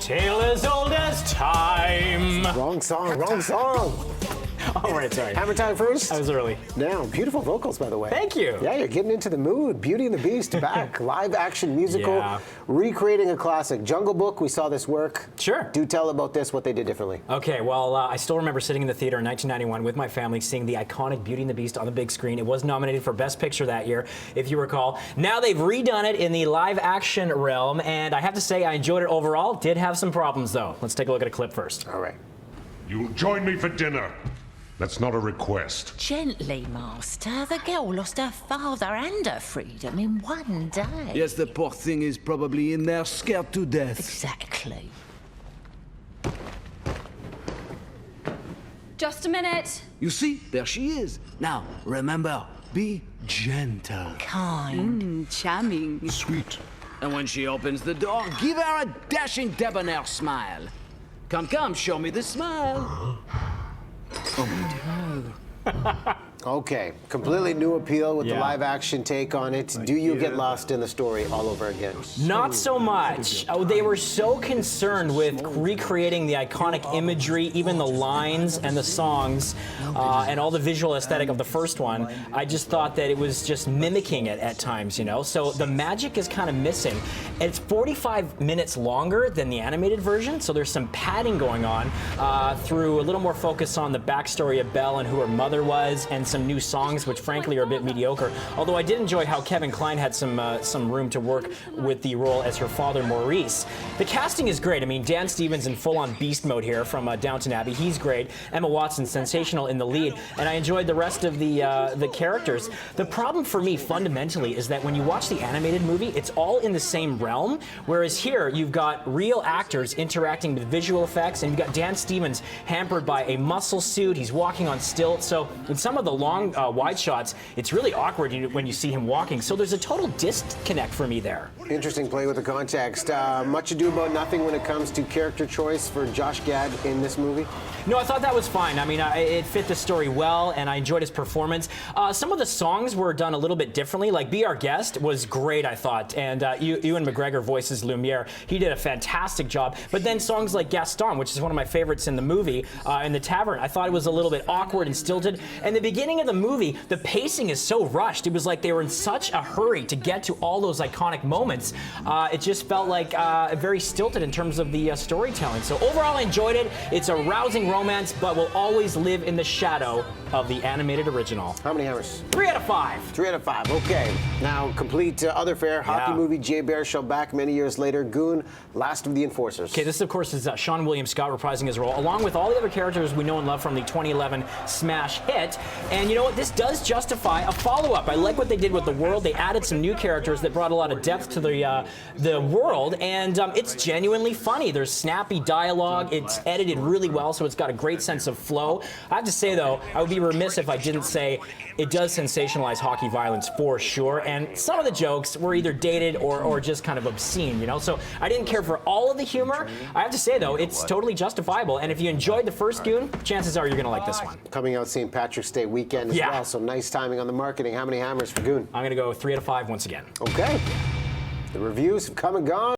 tale as old as time. Wrong song, wrong song. All right, sorry. Hammer time first. I was early. Now, beautiful vocals, by the way. Thank you. Yeah, you're getting into the mood. Beauty and the Beast back. Live action musical, recreating a classic. Jungle Book, we saw this work. Sure. Do tell about this, what they did differently. Okay, well, I still remember sitting in the theater in 1991 with my family seeing the iconic Beauty and the Beast on the big screen. It was nominated for Best Picture that year, if you recall. Now they've redone it in the live action realm, and I have to say I enjoyed it overall. Did have some problems, though. Let's take a look at a clip first. All right. You'll join me for dinner. That's not a request. Gently, Master. The girl lost her father and her freedom in one day. Yes, the poor thing is probably in there scared to death. Exactly. Just a minute. You see, there she is. Now, remember, be gentle. Kind. Charming. Sweet. And when she opens the door, give her a dashing debonair smile. Come, come, show me the smile. Okay, completely new appeal with the live action take on it. Do you get lost in the story all over again? Not so much. Oh, they were so concerned with recreating the iconic imagery, even the lines and the songs, and all the visual aesthetic of the first one. I just thought that it was just mimicking it at times, you know? So the magic is kind of missing. It's 45 minutes longer than the animated version, so there's some padding going on through a little more focus on the backstory of Belle and who her mother was, and some new songs, which frankly are a bit mediocre. Although I did enjoy how Kevin Kline had some room to work with the role as her father, Maurice. The casting is great. I mean, Dan Stevens in full-on beast mode here from Downton Abbey. He's great. Emma Watson, sensational in the lead. And I enjoyed the rest of the characters. The problem for me, fundamentally, is that when you watch the animated movie, it's all in the same realm. Whereas here, you've got real actors interacting with visual effects, and you've got Dan Stevens hampered by a muscle suit. He's walking on stilts. So in some of the long wide shots, it's really awkward when you see him walking. So there's a total disconnect for me there. Interesting play with the context. Much ado about nothing when it comes to character choice for Josh Gad in this movie? No, I thought that was fine. I mean, it fit the story well, and I enjoyed his performance. Some of the songs were done a little bit differently. Like Be Our Guest was great, I thought. And Ewan McGregor voices Lumiere. He did a fantastic job. But then songs like Gaston, which is one of my favorites in the movie, in the tavern, I thought it was a little bit awkward and stilted. And the beginning of the movie, the pacing is so rushed. It was like they were in such a hurry to get to all those iconic moments. It just felt like very stilted in terms of the storytelling. So overall, I enjoyed it. It's a rousing romance, but will always live in the shadow of the animated original. How many hammers? 3 out of 5. 3 out of 5. Okay. Now, complete other fare. Hockey movie, Jay Baruchel back many years later. Goon, Last of the Enforcers. Okay, this, of course, is Seann William Scott reprising his role, along with all the other characters we know and love from the 2011 smash hit. And you know what? This does justify a follow-up. I like what they did with the world. They added some new characters that brought a lot of depth to the world, and it's genuinely funny. There's snappy dialogue. It's edited really well, so it's got a great sense of flow. I have to say, though, I would be remiss if I didn't say it does sensationalize hockey violence for sure, and some of the jokes were either dated or just kind of obscene, you know? So I didn't care for all of the humor. I have to say, though, it's totally justifiable, and if you enjoyed the first Goon, chances are you're going to like this one. Coming out St. Patrick's Day weekend as well, so nice timing on the marketing. How many hammers for Goon? I'm going to go 3 out of 5 once again. Okay. The reviews have come and gone.